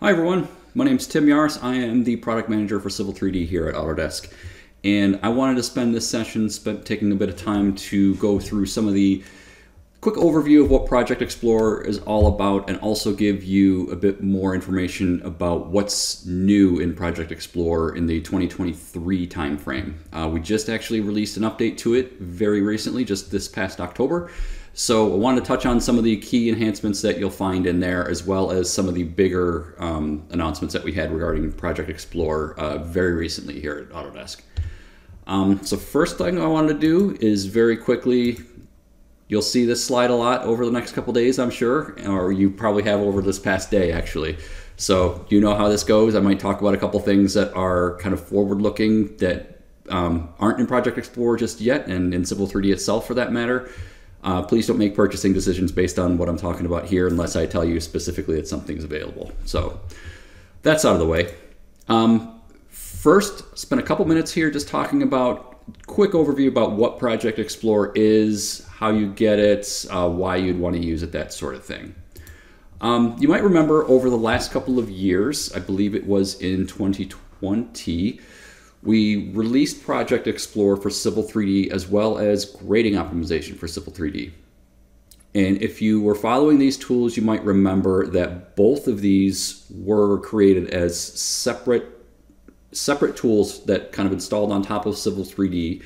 Hi everyone, my name is Tim Yarris. I am the product manager for Civil 3D here at Autodesk. And I wanted to spend this session taking a bit of time to go through some of the quick overview of what Project Explorer is all about and also give you a bit more information about what's new in Project Explorer in the 2023 timeframe. We just actually released an update to it very recently, just this past October. So I wanted to touch on some of the key enhancements that you'll find in there, as well as some of the bigger announcements that we had regarding Project Explorer very recently here at Autodesk. So first thing I wanted to do is very quickly, you'll see this slide a lot over the next couple days, I'm sure, or you probably have over this past day actually. So you know how this goes. I might talk about a couple things that are kind of forward-looking that aren't in Project Explorer just yet, and in Civil 3D itself for that matter. Please don't make purchasing decisions based on what I'm talking about here unless I tell you specifically that something's available. So that's out of the way. First, spend a couple minutes here just talking about quick overview about what Project Explorer is, how you get it, why you'd want to use it, that sort of thing. You might remember over the last couple of years, I believe it was in 2020, we released Project Explorer for Civil 3D as well as grading optimization for Civil 3D. And if you were following these tools, you might remember that both of these were created as separate tools that kind of installed on top of Civil 3D.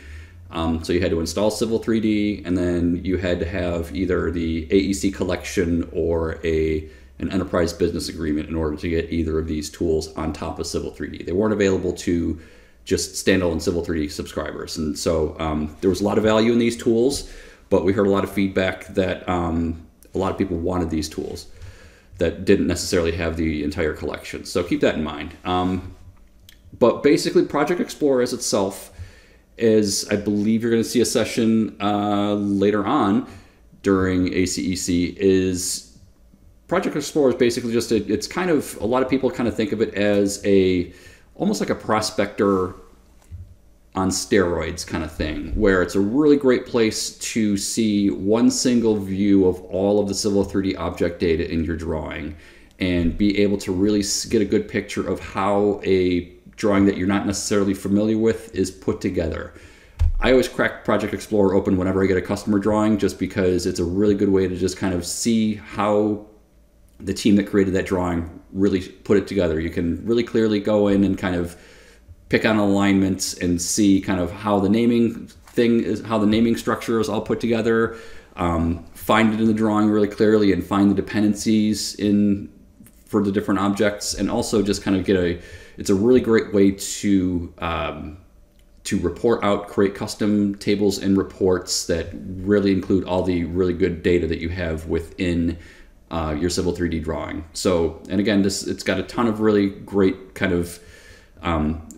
So you had to install Civil 3D, and then you had to have either the AEC collection or an enterprise business agreement in order to get either of these tools on top of Civil 3D. They weren't available to just standalone Civil 3D subscribers. And so there was a lot of value in these tools, but we heard a lot of feedback that a lot of people wanted these tools that didn't necessarily have the entire collection. So keep that in mind. But basically Project Explorer as itself is, I believe you're gonna see a session later on during ACEC, is Project Explorer is basically just it's kind of, a lot of people kind of think of it as almost like a prospector on steroids kind of thing, where it's a really great place to see one single view of all of the Civil 3D object data in your drawing and be able to really get a good picture of how a drawing that you're not necessarily familiar with is put together. I always crack Project Explorer open whenever I get a customer drawing, just because it's a really good way to just kind of see how the team that created that drawing really put it together. You can really clearly go in and kind of pick on alignments and see kind of how the naming thing is, how the naming structure is all put together, find it in the drawing really clearly and find the dependencies for the different objects, and also just kind of it's a really great way to report out, create custom tables and reports that really include all the really good data that you have within your Civil 3D drawing. So, and again, it's got a ton of really great kind of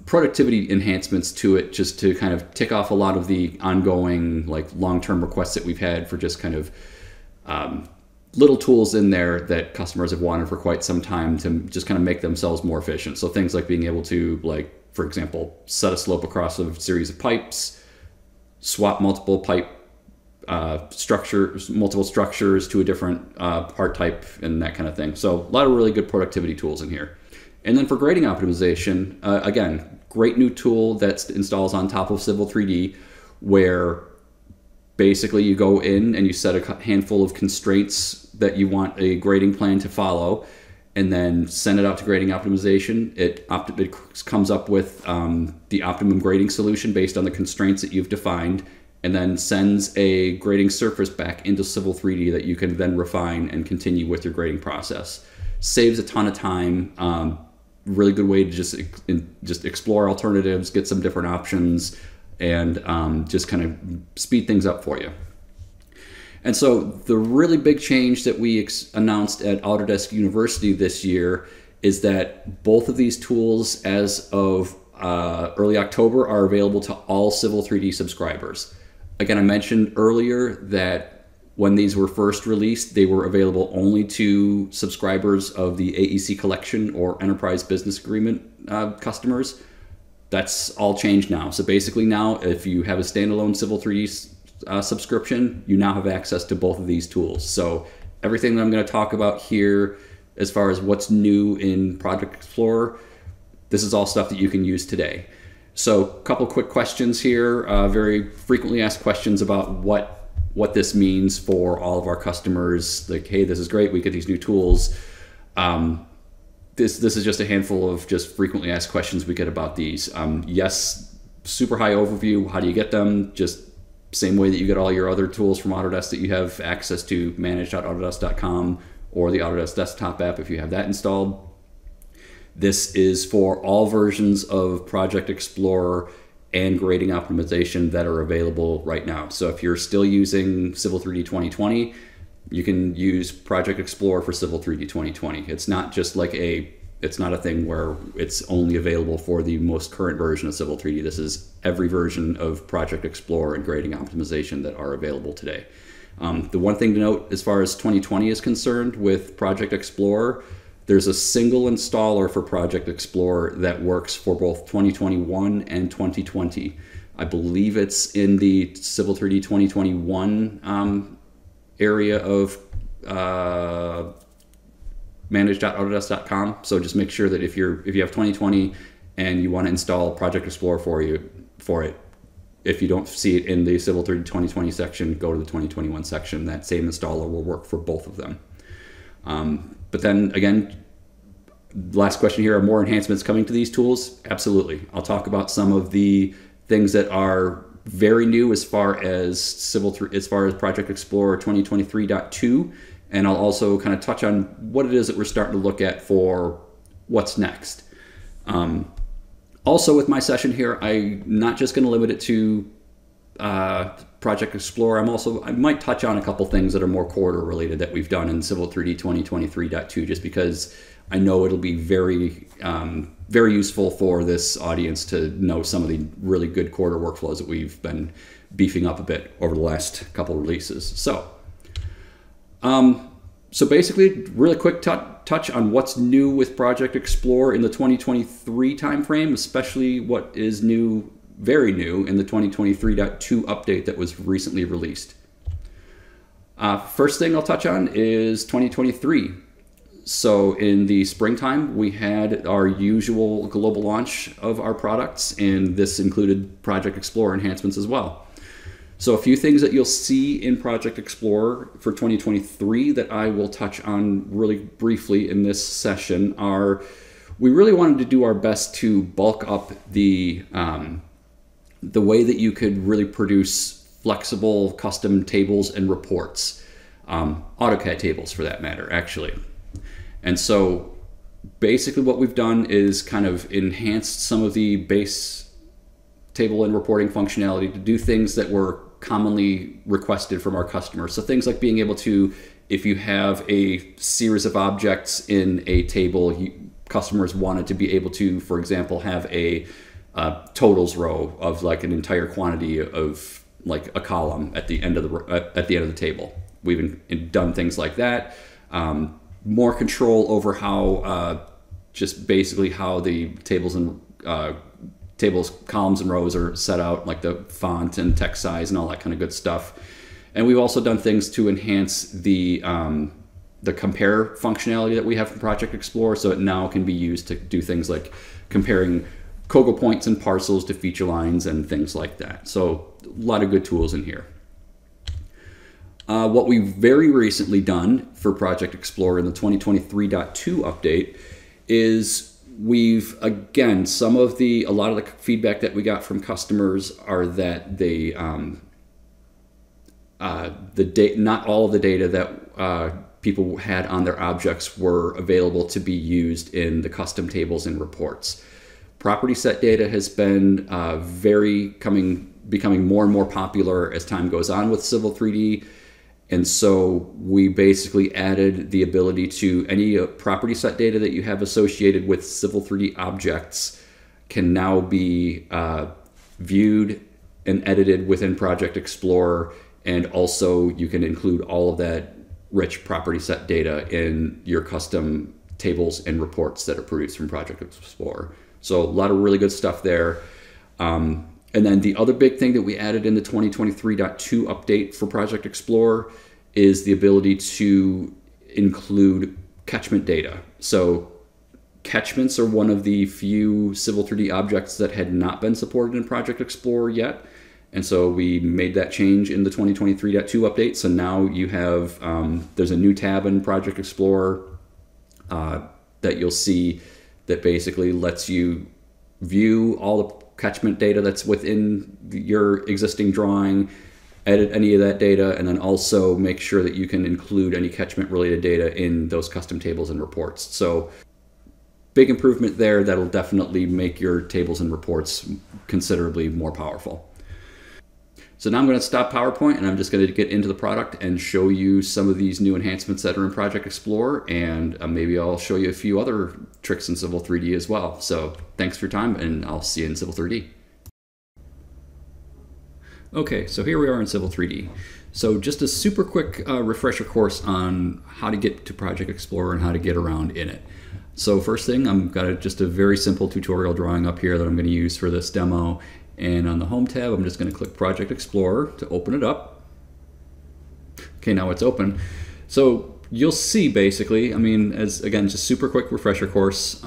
productivity enhancements to it, just to kind of tick off a lot of the ongoing like long-term requests that we've had for just kind of little tools in there that customers have wanted for quite some time to just kind of make themselves more efficient. So things like being able to, like, for example, set a slope across a series of pipes, swap multiple structures to a different part type and that kind of thing. So a lot of really good productivity tools in here. And then for grading optimization, again, great new tool that installs on top of Civil 3D, where basically you go in and you set a handful of constraints that you want a grading plan to follow, and then send it out to grading optimization. It comes up with the optimum grading solution based on the constraints that you've defined, and then sends a grading surface back into Civil 3D that you can then refine and continue with your grading process. Saves a ton of time. Really good way to just explore alternatives, get some different options, and just kind of speed things up for you. And so the really big change that we announced at Autodesk University this year is that both of these tools, as of early October, are available to all Civil 3D subscribers. Again, I mentioned earlier that when these were first released, they were available only to subscribers of the AEC collection or enterprise business agreement customers. That's all changed now. So basically now, if you have a standalone Civil 3D subscription, you now have access to both of these tools. So everything that I'm going to talk about here as far as what's new in Project Explorer, this is all stuff that you can use today. So a couple quick questions here, very frequently asked questions about what this means for all of our customers. Like, hey, this is great, we get these new tools. This is just a handful of just frequently asked questions we get about these. Yes, super high overview, how do you get them? Just same way that you get all your other tools from Autodesk that you have access to, manage.autodesk.com or the Autodesk desktop app if you have that installed. This is for all versions of Project Explorer and grading optimization that are available right now. So if you're still using Civil 3D 2020, you can use Project Explorer for Civil 3D 2020. It's not just like it's not a thing where it's only available for the most current version of Civil 3D. This is every version of Project Explorer and grading optimization that are available today. The one thing to note as far as 2020 is concerned with Project Explorer, there's a single installer for Project Explorer that works for both 2021 and 2020. I believe it's in the Civil 3D 2021 area of manage.autodesk.com. So just make sure that if you have 2020 and you want to install Project Explorer for it, if you don't see it in the Civil 3D 2020 section, go to the 2021 section. That same installer will work for both of them. But then again, last question here, are more enhancements coming to these tools? Absolutely. I'll talk about some of the things that are very new as far as Project Explorer 2023.2, and I'll also kind of touch on what it is that we're starting to look at for what's next. Also with my session here, I'm not just going to limit it to Project Explorer. I might touch on a couple things that are more quarter related that we've done in Civil 3D 2023.2, just because I know it'll be very useful for this audience to know some of the really good quarter workflows that we've been beefing up a bit over the last couple releases. So basically, really quick touch on what's new with Project Explorer in the 2023 timeframe, especially what is new, very new, in the 2023.2 update that was recently released. First thing I'll touch on is 2023. So in the springtime, we had our usual global launch of our products, and this included Project Explorer enhancements as well. So a few things that you'll see in Project Explorer for 2023 that I will touch on really briefly in this session are, we really wanted to do our best to bulk up the way that you could really produce flexible custom tables and reports, AutoCAD tables for that matter, actually. And so basically what we've done is kind of enhanced some of the base table and reporting functionality to do things that were commonly requested from our customers. So things like being able to, if you have a series of objects in a table, customers wanted to be able to, for example, have a totals row of like an entire quantity of like a column at the end of the table. We've done things like that. More control over how just basically how the tables, columns and rows are set out, like the font and text size and all that kind of good stuff. And we've also done things to enhance the compare functionality that we have from Project Explorer, so it now can be used to do things like comparing Kogo points and parcels to feature lines and things like that. So a lot of good tools in here. What we've very recently done for Project Explorer in the 2023.2 update is we've, again, a lot of the feedback that we got from customers are that they, not all of the data that people had on their objects were available to be used in the custom tables and reports. Property set data has been becoming more and more popular as time goes on with Civil 3D. And so we basically added the ability to any property set data that you have associated with Civil 3D objects can now be viewed and edited within Project Explorer. And also you can include all of that rich property set data in your custom tables and reports that are produced from Project Explorer. So a lot of really good stuff there. And then the other big thing that we added in the 2023.2 update for Project Explorer is the ability to include catchment data. So catchments are one of the few Civil 3D objects that had not been supported in Project Explorer yet. And so we made that change in the 2023.2 update. So now you have, there's a new tab in Project Explorer that you'll see that basically lets you view all the catchment data that's within your existing drawing, edit any of that data, and then also make sure that you can include any catchment related data in those custom tables and reports. So big improvement there. That'll definitely make your tables and reports considerably more powerful. So now I'm going to stop PowerPoint and I'm just going to get into the product and show you some of these new enhancements that are in Project Explorer, and maybe I'll show you a few other tricks in Civil 3D as well. So thanks for your time, and I'll see you in Civil 3D. Okay, so here we are in Civil 3D. So just a super quick refresher course on how to get to Project Explorer and how to get around in it. So first thing, I've got just a very simple tutorial drawing up here that I'm going to use for this demo. And on the Home tab, I'm just going to click Project Explorer to open it up. Okay, now it's open. So you'll see basically, I mean, as again, just super quick refresher course,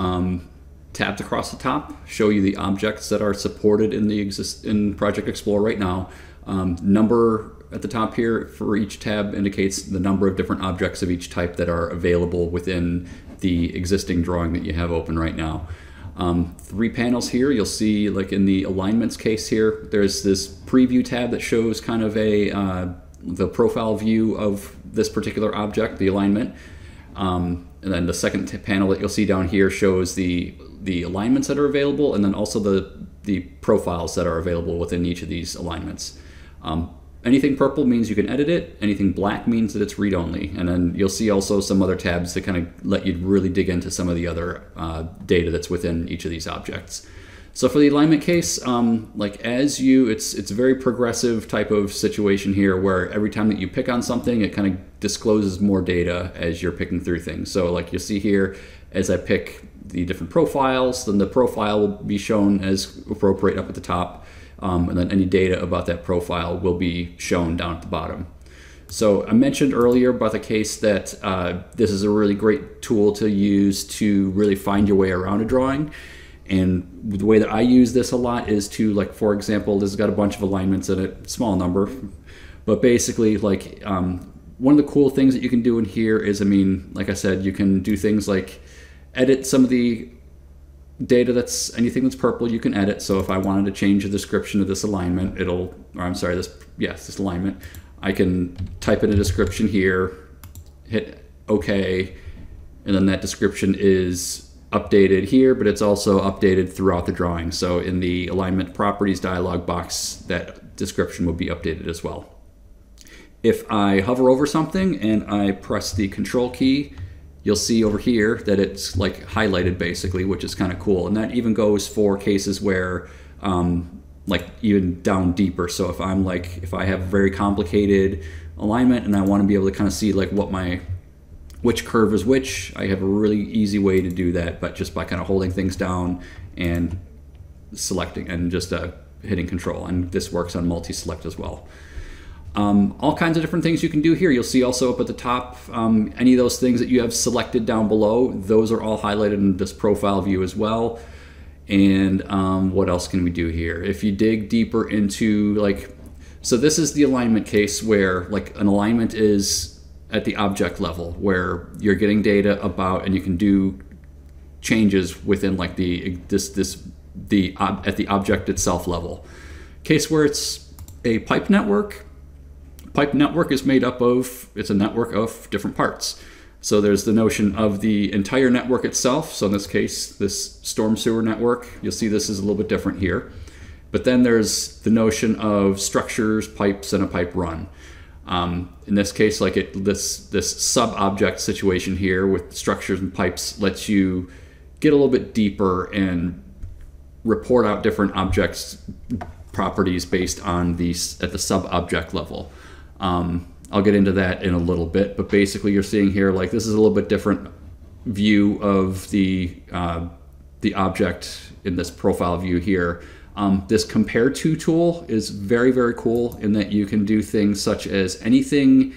tabs across the top show you the objects that are supported in Project Explorer right now. Number at the top here for each tab indicates the number of different objects of each type that are available within the existing drawing that you have open right now. 3 panels here. You'll see, like in the alignments case here, there's this preview tab that shows kind of the profile view of this particular object, the alignment. And then the second panel that you'll see down here shows the alignments that are available, and then also the profiles that are available within each of these alignments. Anything purple means you can edit it. Anything black means that it's read-only. And then you'll see also some other tabs that kind of let you really dig into some of the other data that's within each of these objects. So for the alignment case, it's a very progressive type of situation here where every time that you pick on something, it kind of discloses more data as you're picking through things. So like you'll see here, as I pick the different profiles, then the profile will be shown as appropriate up at the top. And then any data about that profile will be shown down at the bottom. So I mentioned earlier about the case that this is a really great tool to use to really find your way around a drawing. And the way that I use this a lot is to, like, for example, this has got a bunch of alignments in it, small number, but basically, like, one of the cool things that you can do in here is, I mean, like I said, you can do things like edit some of the data anything that's purple you can edit. So if I wanted to change the description of this alignment, this alignment, I can type in a description here, hit OK, and then that description is updated here, but it's also updated throughout the drawing. So in the alignment properties dialog box, that description will be updated as well. If I hover over something and I press the Control key, you'll see over here that it's like highlighted basically, which is kind of cool. And that even goes for cases where like even down deeper. So if I have very complicated alignment and I want to be able to kind of see like which curve is which, I have a really easy way to do that, but just by kind of holding things down and selecting and just hitting Control. And this works on multi-select as well. All kinds of different things you can do here. You'll see also up at the top, any of those things that you have selected down below, those are all highlighted in this profile view as well. And what else can we do here? If you dig deeper into so this is the alignment case where like an alignment is at the object level where you're getting data about, and you can do changes within like at the object itself level. Case where it's a pipe network. Pipe network is made up of, it's a network of different parts. So there's the notion of the entire network itself. So in this case, this storm sewer network, you'll see this is a little bit different here. But then there's the notion of structures, pipes, and a pipe run. In this case, like this sub-object situation here with structures and pipes lets you get a little bit deeper and report out different objects properties based on these at the sub-object level. I'll get into that in a little bit, but basically you're seeing here, like this is a little bit different view of the object in this profile view here. This compare to tool is very, very cool in that you can do things such as anything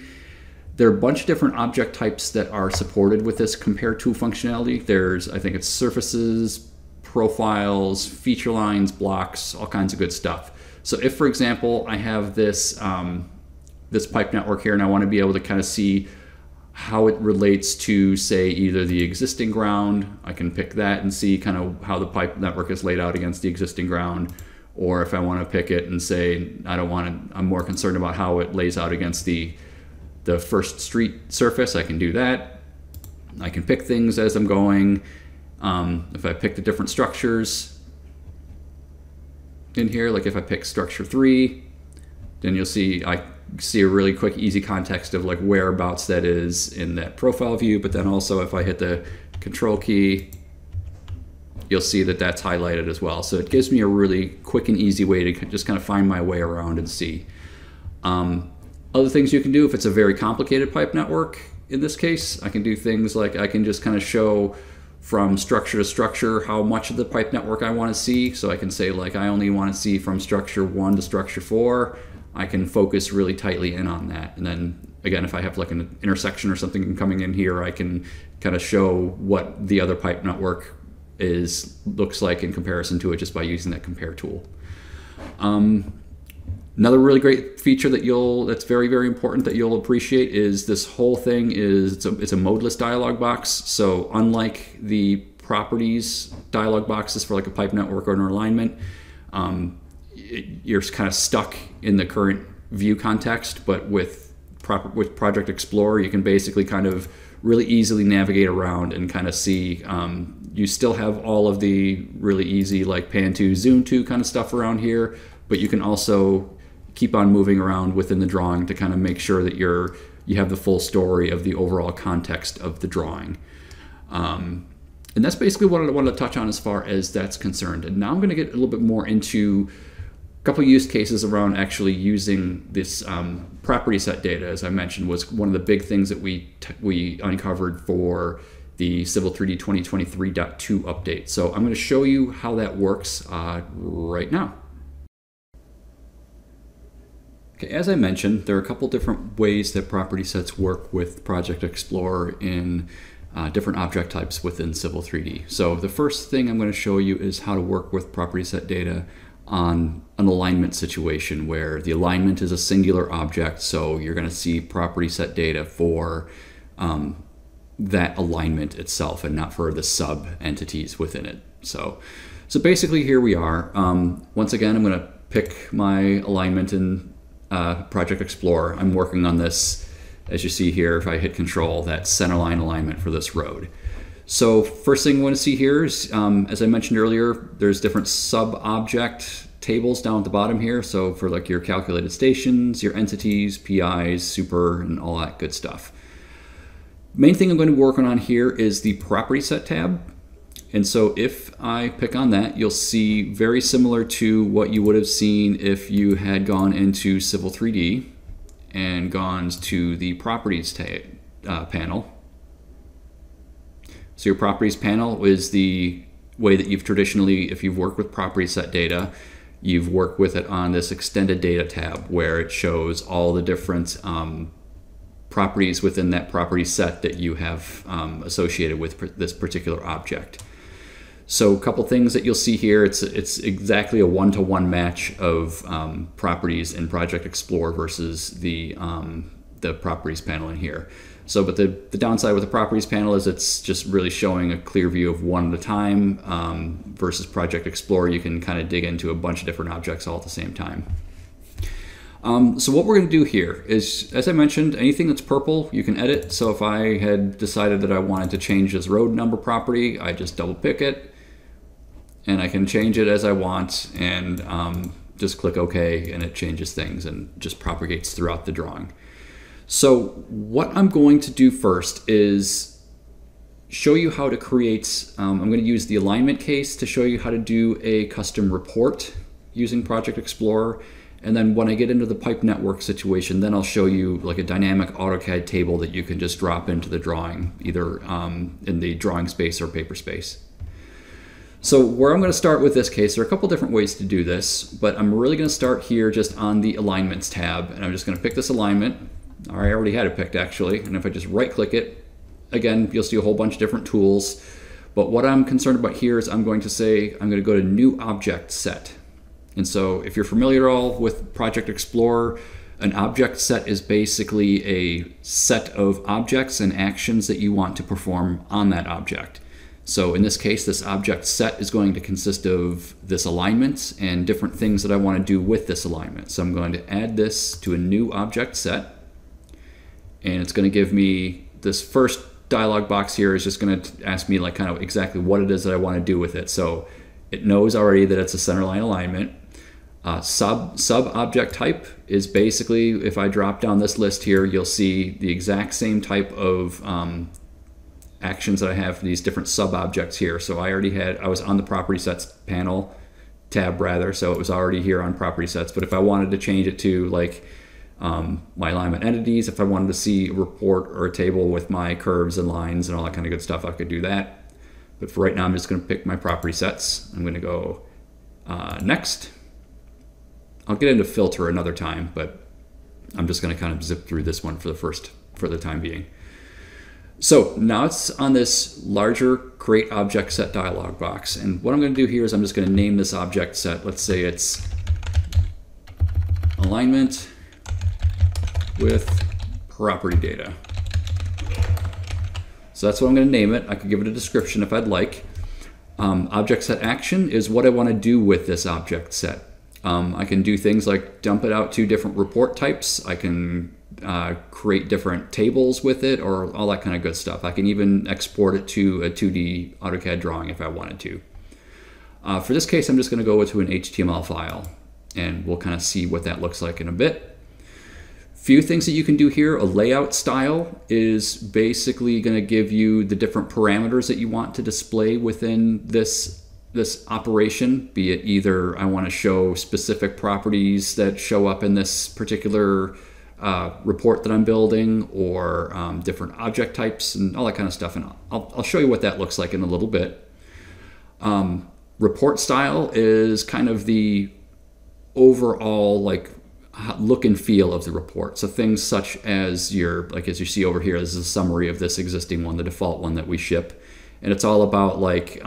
There are a bunch of different object types that are supported with this compare tool functionality. There's, I think it's surfaces, profiles, feature lines, blocks, all kinds of good stuff. So if, for example, I have this, this pipe network here and I want to be able to kind of see how it relates to, say, either the existing ground, I can pick that and see kind of how the pipe network is laid out against the existing ground. Or if I want to pick it and say, I don't want to, I'm more concerned about how it lays out against the first street surface, I can do that. I can pick things as I'm going. If I pick the different structures in here, like if I pick structure 3, then you'll see I see a really quick, easy context of like whereabouts that is in that profile view. But then also if I hit the control key, you'll see that that's highlighted as well. So it gives me a really quick and easy way to just kind of find my way around and see. Other things you can do if it's a very complicated pipe network, in this case, I can do things like I can just kind of show from structure to structure how much of the pipe network I want to see. So I can say like I only want to see from structure 1 to structure 4. I can focus really tightly in on that. And then again, if I have like an intersection or something coming in here, I can kind of show what the other pipe network looks like in comparison to it just by using that compare tool. Another really great feature that's very, very important that you'll appreciate is this whole thing it's a modeless dialog box. So unlike the properties dialog boxes for like a pipe network or an alignment, you're kind of stuck in the current view context, but with Project Explorer, you can basically kind of really easily navigate around and kind of see, you still have all of the really easy like pan to, zoom to kind of stuff around here, but you can also keep on moving around within the drawing to kind of make sure that you have the full story of the overall context of the drawing. And that's basically what I wanted to touch on as far as that's concerned. And now I'm going to get a little bit more into a couple of use cases around actually using this property set data. As I mentioned, was one of the big things that we uncovered for the Civil 3D 2023.2 update. So I'm going to show you how that works right now. Okay, as I mentioned, there are a couple different ways that property sets work with Project Explorer in different object types within Civil 3D. So the first thing I'm going to show you is how to work with property set data on an alignment situation where the alignment is a singular object, so you're going to see property set data for that alignment itself and not for the sub entities within it. So basically here we are. Once again, I'm going to pick my alignment in Project Explorer. I'm working on this, as you see here, if I hit control, that centerline alignment for this road. So first thing I want to see here is, as I mentioned earlier, there's different sub-object tables down at the bottom here. So for like your calculated stations, your entities, PIs, super, and all that good stuff. Main thing I'm going to be working on here is the property set tab. And so if I pick on that, you'll see very similar to what you would have seen if you had gone into Civil 3D and gone to the properties panel. So your properties panel is the way that you've traditionally, if you've worked with property set data, you've worked with it on this extended data tab where it shows all the different properties within that property set that you have associated with this particular object. So a couple things that you'll see here, it's exactly a one-to-one match of properties in Project Explorer versus the properties panel in here. So, but the downside with the properties panel is it's just really showing a clear view of one at a time versus Project Explorer. You can kind of dig into a bunch of different objects all at the same time. So what we're going to do here is, as I mentioned, anything that's purple you can edit. So if I had decided that I wanted to change this road number property, I just double pick it and I can change it as I want and just click OK and it changes things and just propagates throughout the drawing. So what I'm going to do first is show you how to create, I'm going to use the alignment case to show you how to do a custom report using Project Explorer. And then when I get into the pipe network situation, then I'll show you like a dynamic AutoCAD table that you can just drop into the drawing, either in the drawing space or paper space. So where I'm going to start with this case, there are a couple different ways to do this, but I'm really going to start here just on the alignments tab. And I'm just going to pick this alignment. I already had it picked actually, and if I just right click it, again, you'll see a whole bunch of different tools. But what I'm concerned about here is I'm going to go to New Object Set. And so if you're familiar at all with Project Explorer, an object set is basically a set of objects and actions that you want to perform on that object. So in this case, this object set is going to consist of this alignment and different things that I want to do with this alignment. So I'm going to add this to a new object set, and it's going to give me this first dialog box here is just going to ask me like kind of exactly what it is that I want to do with it. So it knows already that it's a centerline alignment. Sub object type is basically, if I drop down this list here, you'll see the exact same type of actions that I have for these different sub objects here. So I was on the property sets panel tab rather, so it was already here on property sets. But if I wanted to change it to like my alignment entities, if I wanted to see a report or a table with my curves and lines and all that kind of good stuff, I could do that. But for right now, I'm just going to pick my property sets. I'm going to go next. I'll get into filter another time, but I'm just going to kind of zip through this one for the time being. So now it's on this larger create object set dialog box. And what I'm going to do here is I'm just going to name this object set. Let's say it's alignment with property data. So that's what I'm going to name it. I could give it a description if I'd like. Object set action is what I want to do with this object set. I can do things like dump it out to different report types. I can create different tables with it or all that kind of good stuff. I can even export it to a 2D AutoCAD drawing if I wanted to. For this case, I'm just going to go to an HTML file, and we'll kind of see what that looks like in a bit. Few things that you can do here. A layout style is basically going to give you the different parameters that you want to display within this operation, be it either I want to show specific properties that show up in this particular report that I'm building, or different object types and all that kind of stuff. And I'll show you what that looks like in a little bit. Report style is kind of the overall like look and feel of the report. So things such as as you see over here, this is a summary of this existing one, the default one that we ship. And it's all about like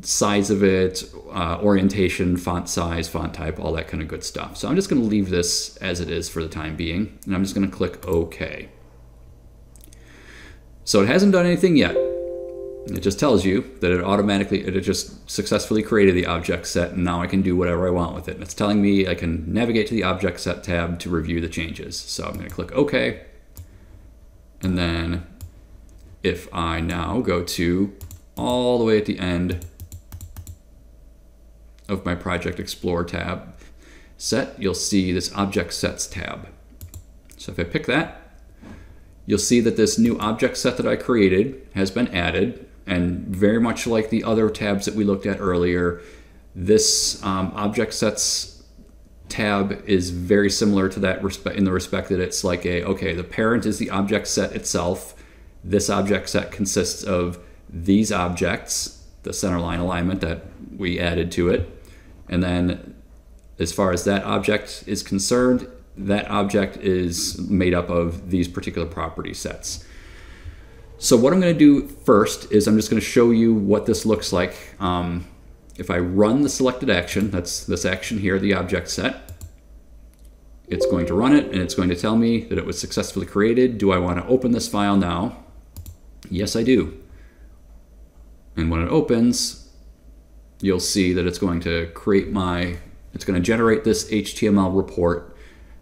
size of it, orientation, font size, font type, all that kind of good stuff. So I'm just going to leave this as it is for the time being, and I'm just going to click OK. So it hasn't done anything yet. It just tells you that it just successfully created the object set, and now I can do whatever I want with it. And it's telling me I can navigate to the object set tab to review the changes. So I'm going to click OK. And then if I now go to all the way at the end of my Project Explorer tab set, you'll see this Object Sets tab. So if I pick that, you'll see that this new object set that I created has been added, and very much like the other tabs that we looked at earlier, this Object Sets tab is very similar to that in the respect that it's like the parent is the object set itself. This object set consists of these objects, the centerline alignment that we added to it. And then as far as that object is concerned, that object is made up of these particular property sets. So what I'm going to do first is I'm just going to show you what this looks like. If I run the selected action, that's this action here, the object set, it's going to run it and it's going to tell me that it was successfully created. Do I want to open this file now? Yes, I do. And when it opens, you'll see that it's going to it's going to generate this HTML report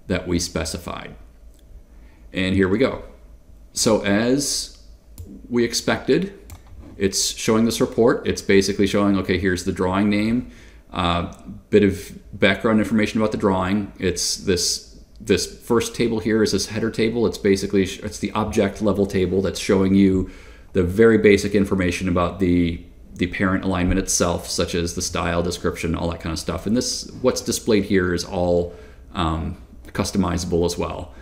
that we specified. And here we go. So as we expected, it's showing this report. It's basically showing, okay, here's the drawing name, bit of background information about the drawing. It's this first table here is this header table. It's the object level table that's showing you the very basic information about the parent alignment itself, such as the style, description, all that kind of stuff. And what's displayed here is all customizable as well.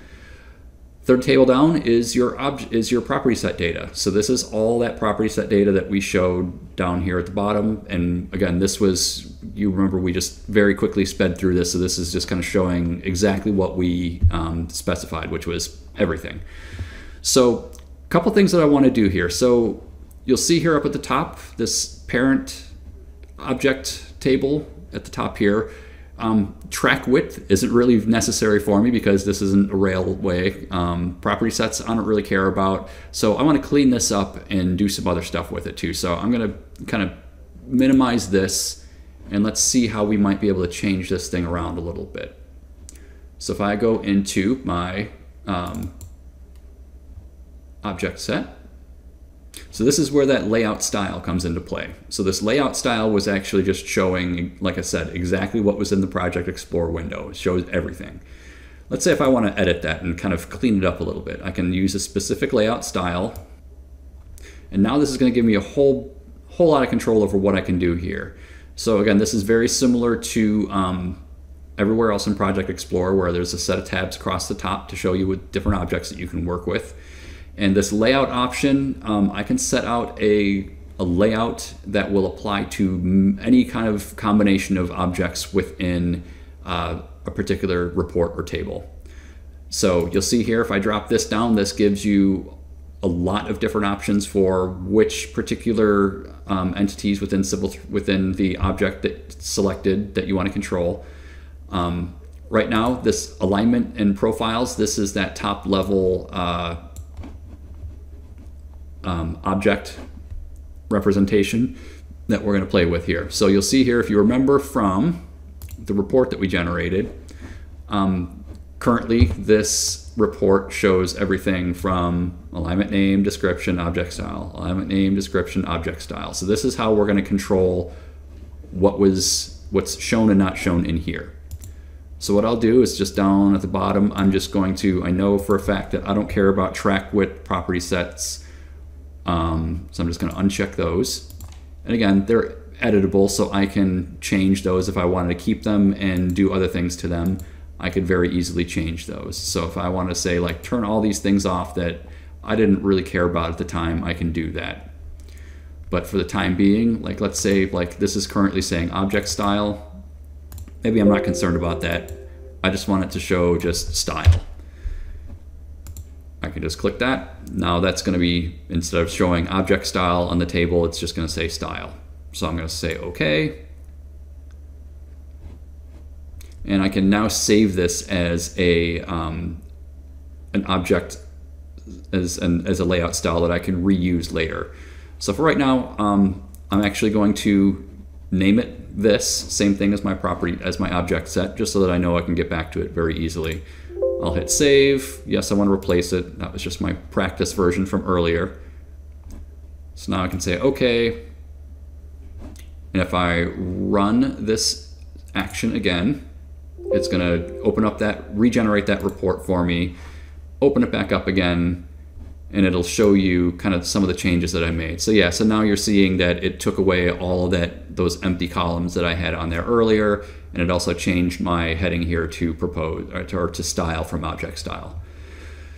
Third table down is your property set data. So this is all that property set data that we showed down here at the bottom. And again, this was, you remember we just very quickly sped through this. So this is just kind of showing exactly what we specified, which was everything. So a couple things that I want to do here. So you'll see here up at the top, this parent object table at the top here. Track width isn't really necessary for me because this isn't a railway. Property sets I don't really care about. So I want to clean this up and do some other stuff with it too. So I'm going to kind of minimize this and let's see how we might be able to change this thing around a little bit. So if I go into my object set, so this is where that layout style comes into play. So this layout style was actually just showing, like I said, exactly what was in the Project Explorer window. It shows everything. Let's say if I want to edit that and kind of clean it up a little bit, I can use a specific layout style. And now this is going to give me a whole lot of control over what I can do here. So again, this is very similar to everywhere else in Project Explorer, where there's a set of tabs across the top to show you with different objects that you can work with. And this layout option, I can set out a layout that will apply to any kind of combination of objects within a particular report or table. So you'll see here, if I drop this down, this gives you a lot of different options for which particular entities within the object that's selected that you want to control. Right now, this alignment and profiles, this is that top level object representation that we're going to play with here. So you'll see here, if you remember from the report that we generated, currently this report shows everything from alignment name, description, object style, alignment name, description, object style. So this is how we're going to control what's shown and not shown in here. So what I'll do is just down at the bottom, I'm just going to, I know for a fact that I don't care about track width property sets. So I'm just going to uncheck those. And again, they're editable, so I can change those if I wanted to keep them and do other things to them. I could very easily change those. So if I want to say, like, turn all these things off that I didn't really care about at the time, I can do that. But for the time being, like, let's say, like, this is currently saying object style. Maybe I'm not concerned about that. I just want it to show just style. I can just click that. Now that's going to be, instead of showing object style on the table, it's just going to say style. So I'm going to say OK. And I can now save this as an object, as a layout style that I can reuse later. So for right now, I'm actually going to name it this, same thing as my property, as my object set, just so that I know I can get back to it very easily. I'll hit save. Yes, I want to replace it. That was just my practice version from earlier. So now I can say OK. And if I run this action again, it's going to open up that, regenerate that report for me, open it back up again, and it'll show you kind of some of the changes that I made. So yeah, so now you're seeing that it took away all of those empty columns that I had on there earlier, and it also changed my heading here to propose, or to style from object style.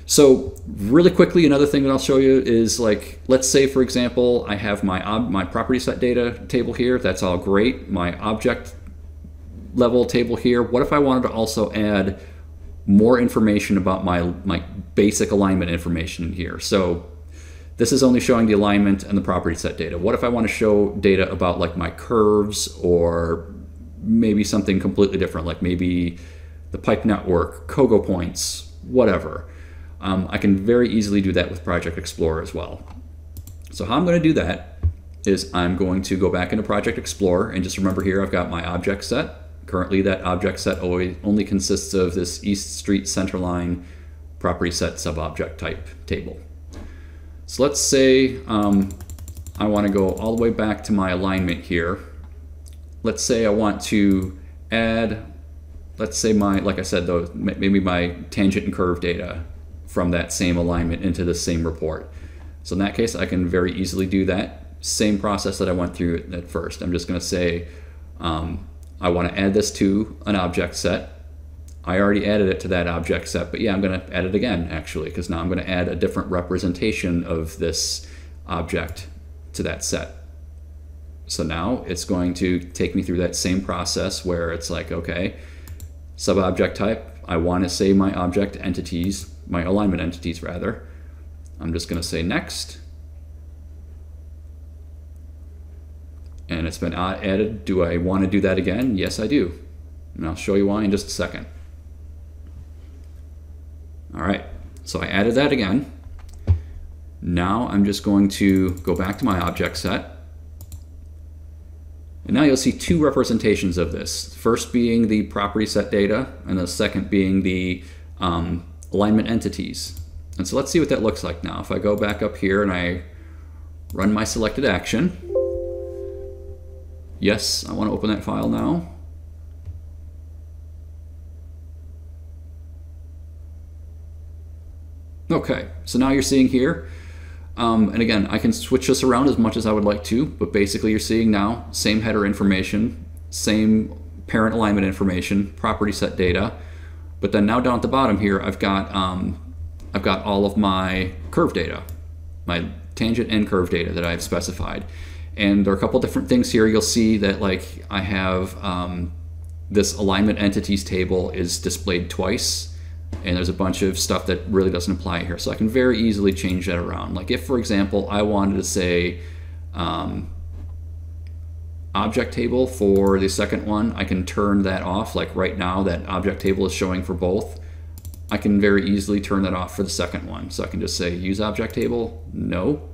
So really quickly, another thing that I'll show you is, like, let's say for example, I have my property set data table here. That's all great. My object level table here. What if I wanted to also add more information about my basic alignment information in here? So this is only showing the alignment and the property set data. What if I want to show data about, like, my curves, or maybe something completely different, like maybe the pipe network, Kogo points, whatever. I can very easily do that with Project Explorer as well. So how I'm going to do that is I'm going to go back into Project Explorer, and just remember here I've got my object set. Currently that object set only consists of this East Street Centerline property set subobject type table. So let's say I want to go all the way back to my alignment here. Let's say I want to add, let's say like I said, maybe my tangent and curve data from that same alignment into the same report. So in that case, I can very easily do that. Same process that I went through at first. I'm just going to say I want to add this to an object set. I already added it to that object set, but yeah, I'm going to add it again actually, because now I'm going to add a different representation of this object to that set. So now it's going to take me through that same process where it's like, okay, sub-object type, I want to say my object entities, my alignment entities rather. I'm just going to say next. And it's been added. Do I want to do that again? Yes, I do. And I'll show you why in just a second. All right, so I added that again. Now I'm just going to go back to my object set. And now you'll see two representations of this. First being the property set data, and the second being the alignment entities. And so let's see what that looks like now. If I go back up here and I run my selected action. Yes, I want to open that file now. Okay, so now you're seeing here, and again, I can switch this around as much as I would like to, but basically you're seeing now same header information, same parent alignment information, property set data, but then now down at the bottom here, I've got all of my curve data, my tangent and curve data that I've specified. And there are a couple different things here. You'll see that like I have this alignment entities table is displayed twice. And there's a bunch of stuff that really doesn't apply here. So I can very easily change that around. Like if, for example, I wanted to say object table for the second one, I can turn that off. Like right now, that object table is showing for both. I can very easily turn that off for the second one. So I can just say use object table, no.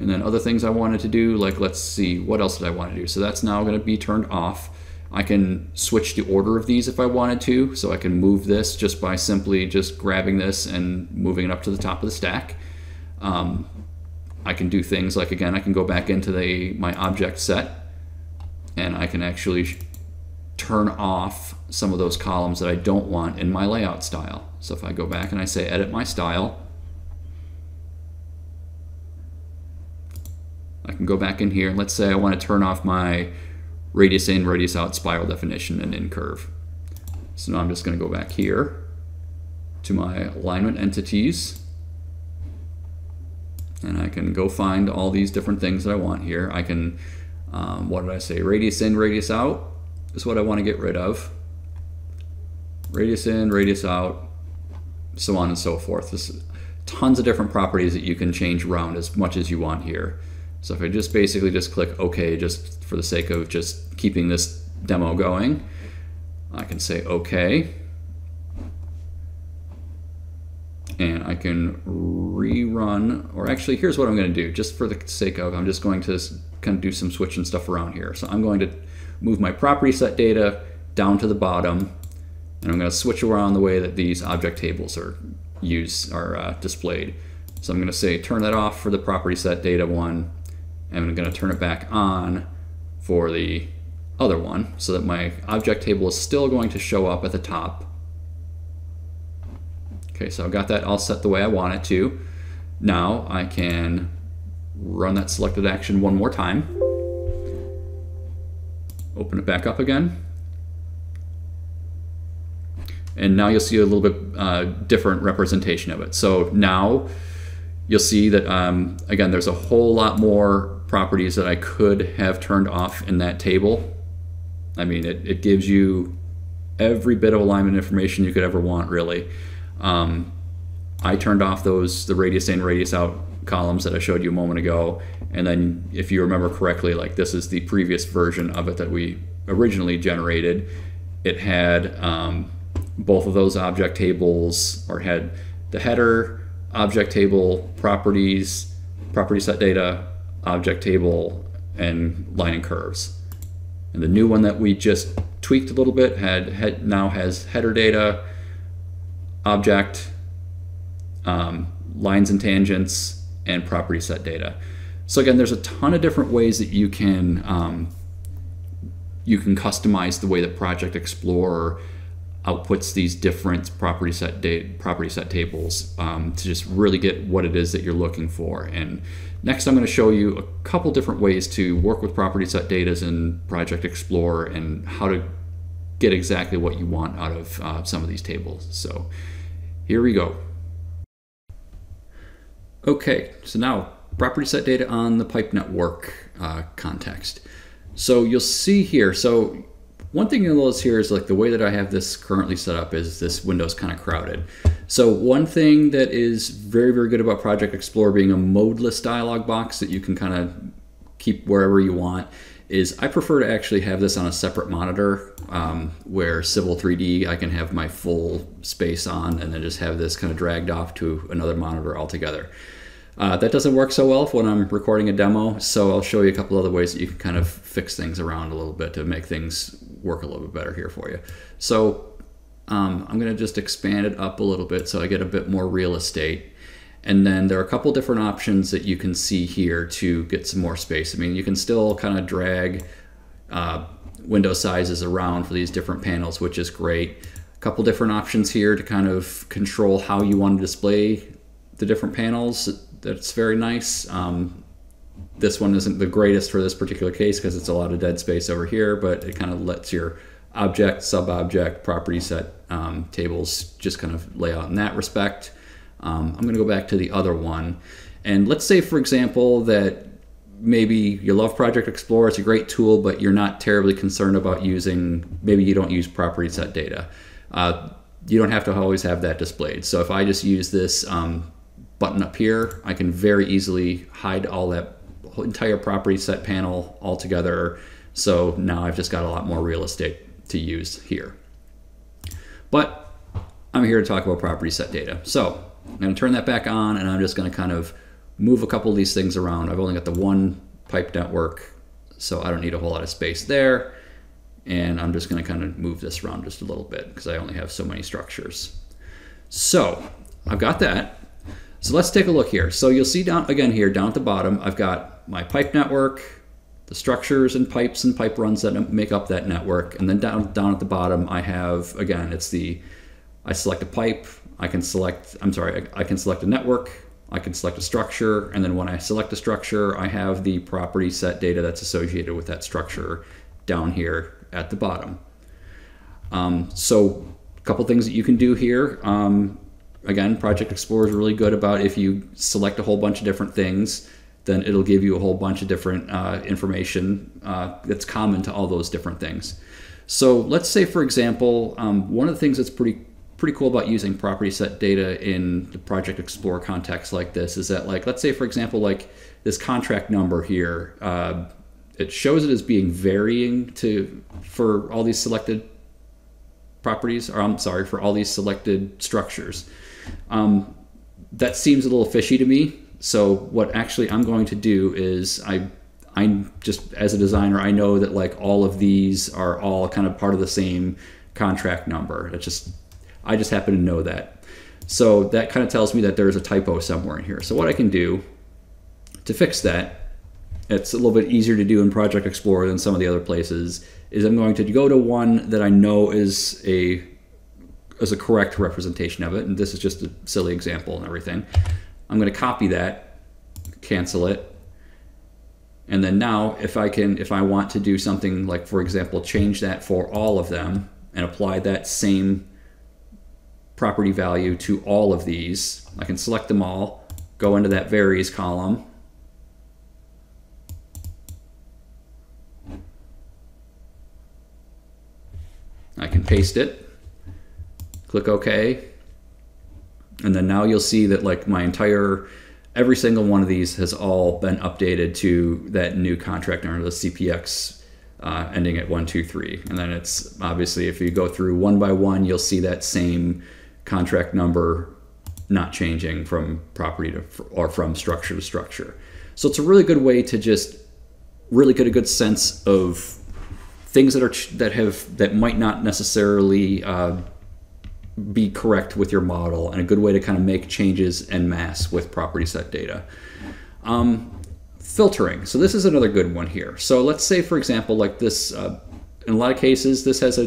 And then other things I wanted to do, like let's see, what else did I want to do? So that's now going to be turned off. I can switch the order of these if I wanted to, so I can move this just by simply just grabbing this and moving it up to the top of the stack. I can do things like, again, I can go back into my object set and I can actually turn off some of those columns that I don't want in my layout style. So if I go back and I say edit my style, I can go back in here and let's say I want to turn off my radius in, radius out spiral definition and in curve. So now I'm just going to go back here to my alignment entities and I can go find all these different things that I want here. I can, what did I say, radius in, radius out is what I want to get rid of. Radius in, radius out, so on and so forth. There's tons of different properties that you can change around as much as you want here. So if I just basically just click OK, just for the sake of just keeping this demo going, I can say OK. And I can rerun, or actually here's what I'm going to do, just for the sake of, I'm just going to kind of do some switching stuff around here. So I'm going to move my property set data down to the bottom, and I'm going to switch around the way that these object tables are displayed. So I'm going to say turn that off for the property set data one, and I'm going to turn it back on for the other one so that my object table is still going to show up at the top. Okay, so I've got that all set the way I want it to. Now I can run that selected action one more time. Open it back up again. And now you'll see a little bit different representation of it. So now you'll see that, again, there's a whole lot more properties that I could have turned off in that table. I mean, it gives you every bit of alignment information you could ever want, really. I turned off the radius in, radius out columns that I showed you a moment ago. And then if you remember correctly, like this is the previous version of it that we originally generated. It had both of those object tables, or had the header, object table, properties, property set data, object table, and line and curves. And the new one that we just tweaked a little bit now has header data, object, lines and tangents, and property set data. So again, there's a ton of different ways that you can customize the way that Project Explorer outputs these different property set tables to just really get what it is that you're looking for. And next I'm going to show you a couple different ways to work with property set data in Project Explorer and how to get exactly what you want out of some of these tables. So here we go. Okay, so now property set data on the pipe network context. So you'll see here, so one thing you'll notice here is like the way that I have this currently set up is this window's kind of crowded. So one thing that is very, very good about Project Explorer being a modeless dialog box that you can kind of keep wherever you want is I prefer to actually have this on a separate monitor where Civil 3D I can have my full space on and then just have this kind of dragged off to another monitor altogether. That doesn't work so well when I'm recording a demo, so I'll show you a couple other ways that you can kind of fix things around a little bit to make things work a little bit better here for you. So I'm going to just expand it up a little bit so I get a bit more real estate. And then there are a couple different options that you can see here to get some more space. I mean, you can still kind of drag window sizes around for these different panels, which is great. A couple different options here to kind of control how you want to display the different panels. That's very nice. This one isn't the greatest for this particular case because it's a lot of dead space over here, but it kind of lets your object, sub-object, property set tables just kind of lay out in that respect. I'm going to go back to the other one. And let's say, for example, that maybe you love Project Explorer, it's a great tool, but you're not terribly concerned about using, maybe you don't use property set data. You don't have to always have that displayed. So if I just use this button up here, I can very easily hide all that entire property set panel altogether. So now I've just got a lot more real estate to use here. But I'm here to talk about property set data. So I'm going to turn that back on and I'm just going to kind of move a couple of these things around. I've only got the one pipe network, so I don't need a whole lot of space there. And I'm just going to kind of move this around just a little bit because I only have so many structures. So I've got that. So let's take a look here. So you'll see down again here, down at the bottom, I've got my pipe network, the structures and pipe runs that make up that network. And then down at the bottom, I have, again, I select a pipe, I can select a network, I can select a structure, and then when I select a structure, I have the property set data that's associated with that structure down here at the bottom. So a couple things that you can do here. Again, Project Explorer is really good about if you select a whole bunch of different things, then it'll give you a whole bunch of different information that's common to all those different things. So let's say, for example, one of the things that's pretty cool about using property set data in the Project Explorer context like this is that, like, let's say, for example, like this contract number here, it shows it as being varying for all these selected properties, or I'm sorry, for all these selected structures. That seems a little fishy to me. So what actually I'm going to do is I'm just, as a designer, I know that like all of these are all kind of part of the same contract number. I just happen to know that. So that kind of tells me that there's a typo somewhere in here. So what I can do to fix that, it's a little bit easier to do in Project Explorer than some of the other places, is I'm going to go to one that I know is a correct representation of it, and this is just a silly example and everything. I'm going to copy that, cancel it, and then now if I want to do something like, for example, change that for all of them and apply that same property value to all of these, I can select them all, go into that varies column, I can paste it, click OK, and then now you'll see that like every single one of these has all been updated to that new contract number, the CPX ending at 123. And then it's obviously, if you go through one by one, you'll see that same contract number not changing from property or from structure to structure. So it's a really good way to just really get a good sense of things that might not necessarily be correct with your model, and a good way to kind of make changes en masse with property set data. Filtering. So this is another good one here. So let's say, for example, like this, in a lot of cases, this has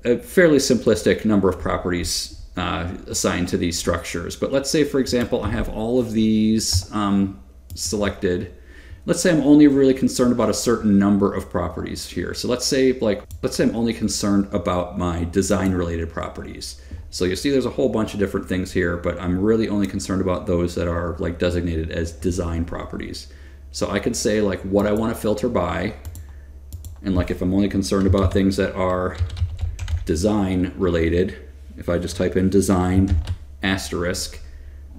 a fairly simplistic number of properties assigned to these structures. But let's say, for example, I have all of these selected. Let's say I'm only really concerned about a certain number of properties here. So let's say I'm only concerned about my design related properties. So you see there's a whole bunch of different things here, but I'm really only concerned about those that are like designated as design properties. So I could say like what I want to filter by, and like if I'm only concerned about things that are design related, if I just type in design asterisk,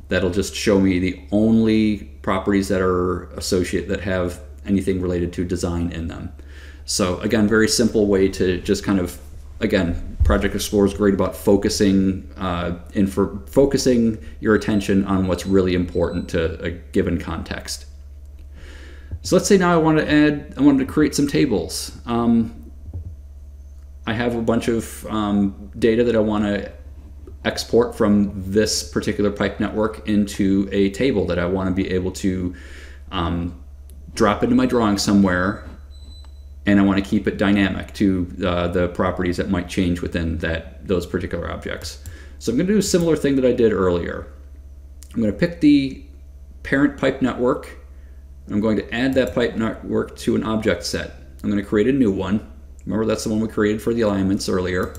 that'll just show me the only properties that are associated that have anything related to design in them. So again, very simple way to just kind of, again, Project Explorer is great about focusing focusing your attention on what's really important to a given context. So let's say now I wanted to create some tables. I have a bunch of data that I want to export from this particular pipe network into a table that I want to be able to drop into my drawing somewhere, and I want to keep it dynamic to the properties that might change within those particular objects. So I'm going to do a similar thing that I did earlier. I'm going to pick the parent pipe network. I'm going to add that pipe network to an object set. I'm going to create a new one. Remember, that's the one we created for the alignments earlier.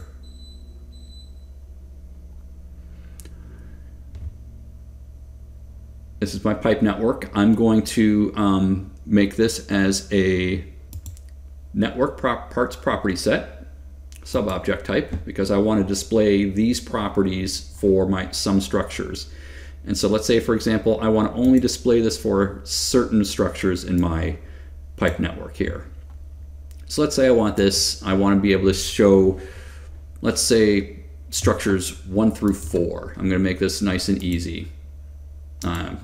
This is my pipe network. I'm going to make this as a network parts property set, sub-object type, because I want to display these properties for some structures. And so let's say, for example, I want to only display this for certain structures in my pipe network here. So let's say I want to be able to show, let's say, structures 1 through 4. I'm going to make this nice and easy.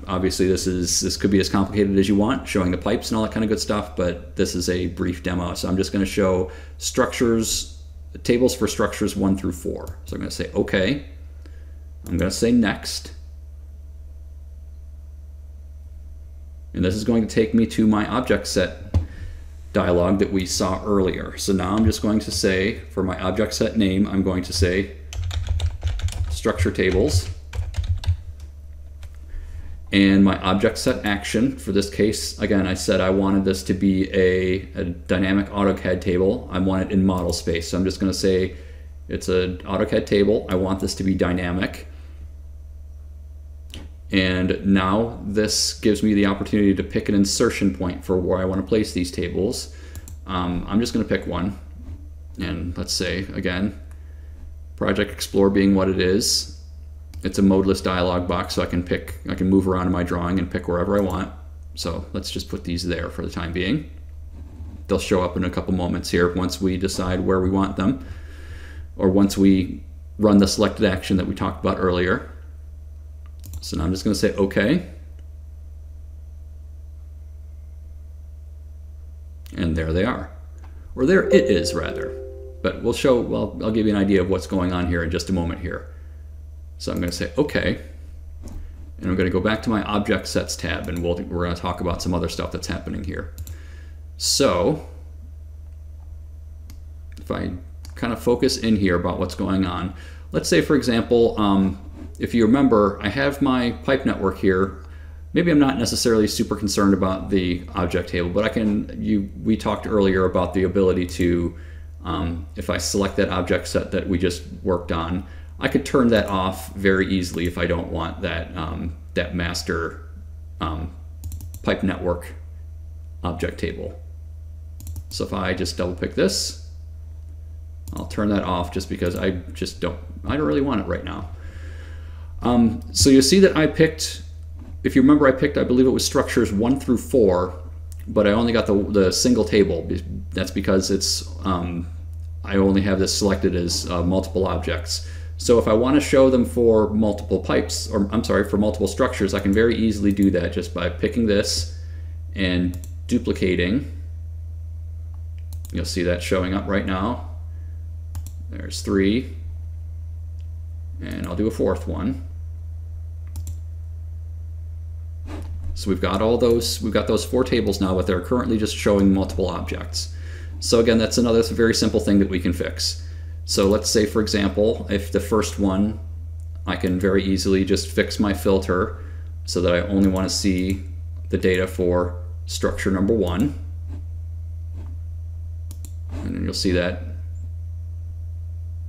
Obviously this could be as complicated as you want, showing the pipes and all that kind of good stuff, but this is a brief demo. So I'm just going to show tables for structures 1 through 4. So I'm going to say OK. I'm going to say next. And this is going to take me to my object set dialog that we saw earlier. So now I'm just going to say, for my object set name, I'm going to say structure tables. And my object set action, for this case, again, I said I wanted this to be a dynamic AutoCAD table. I want it in model space. So I'm just going to say it's an AutoCAD table. I want this to be dynamic. And now this gives me the opportunity to pick an insertion point for where I want to place these tables. I'm just going to pick one. And let's say, again, Project Explorer being what it is, it's a modeless dialog box, so I can move around in my drawing and pick wherever I want. So let's just put these there for the time being. They'll show up in a couple moments here once we decide where we want them, or once we run the selected action that we talked about earlier. So now I'm just going to say OK. And there they are. Or there it is, rather. But I'll give you an idea of what's going on here in just a moment here. So I'm going to say OK, and I'm going to go back to my Object Sets tab, and we're going to talk about some other stuff that's happening here. So if I kind of focus in here about what's going on, let's say, for example, if you remember, I have my pipe network here. Maybe I'm not necessarily super concerned about the object table, but we talked earlier about the ability to, if I select that object set that we just worked on, I could turn that off very easily if I don't want that, that master pipe network object table. So if I just double pick this, I'll turn that off just because I don't really want it right now. So you see that I picked, if you remember, I believe it was structures 1 through 4, but I only got the single table. That's because I only have this selected as multiple objects. So if I want to show them for multiple pipes, or I'm sorry, for multiple structures, I can very easily do that just by picking this and duplicating. You'll see that showing up right now. There's 3, and I'll do a 4th one. So we've got those 4 tables now, but they're currently just showing multiple objects. So again, that's another very simple thing that we can fix. So let's say, for example, if the first one, I can very easily just fix my filter so that I only want to see the data for structure number 1. And then you'll see that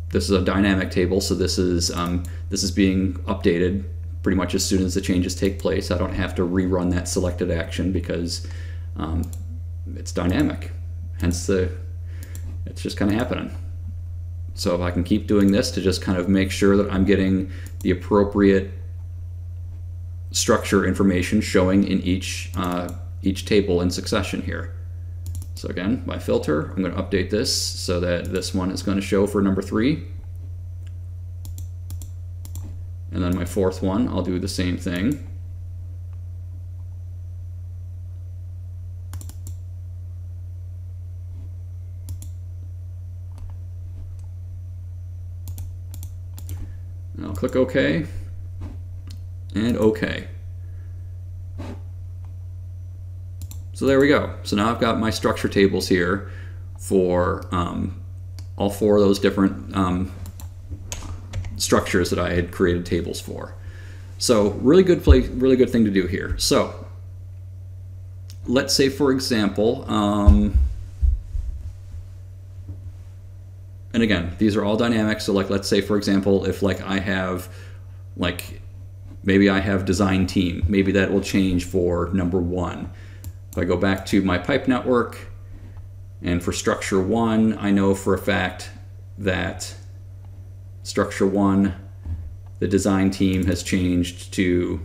this is a dynamic table, so this is being updated pretty much as soon as the changes take place. I don't have to rerun that selected action because it's dynamic. Hence it's just kind of happening. So if I can keep doing this to just kind of make sure that I'm getting the appropriate structure information showing in each table in succession here. So again, my filter, I'm going to update this so that this one is going to show for number 3. And then my 4th one, I'll do the same thing. And I'll click OK and OK. So there we go. So now I've got my structure tables here for all 4 of those different structures that I had created tables for. So really good thing to do here. So let's say, for example, and again, these are all dynamic. So like, let's say, for example, if like I have maybe I have design team, maybe that will change for number 1. If I go back to my pipe network, and for structure 1, I know for a fact that structure 1, the design team has changed to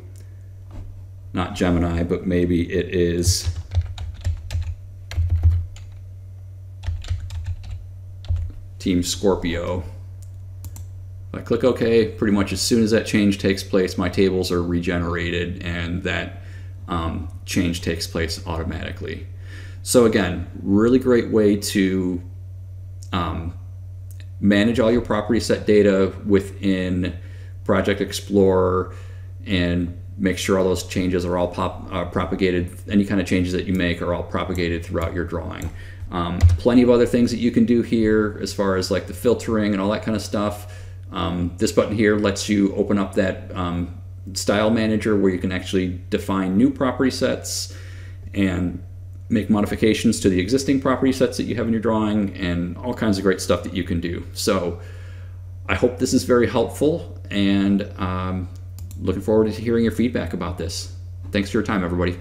not Gemini, but maybe it is Team Scorpio. If I click OK, pretty much as soon as that change takes place, my tables are regenerated and that change takes place automatically. So again, really great way to manage all your property set data within Project Explorer and make sure all those changes are all propagated. Any kind of changes that you make are all propagated throughout your drawing. Plenty of other things that you can do here as far as like the filtering and all that kind of stuff. This button here lets you open up that style manager where you can actually define new property sets and make modifications to the existing property sets that you have in your drawing, and all kinds of great stuff that you can do. So I hope this is very helpful, and looking forward to hearing your feedback about this. Thanks for your time, everybody.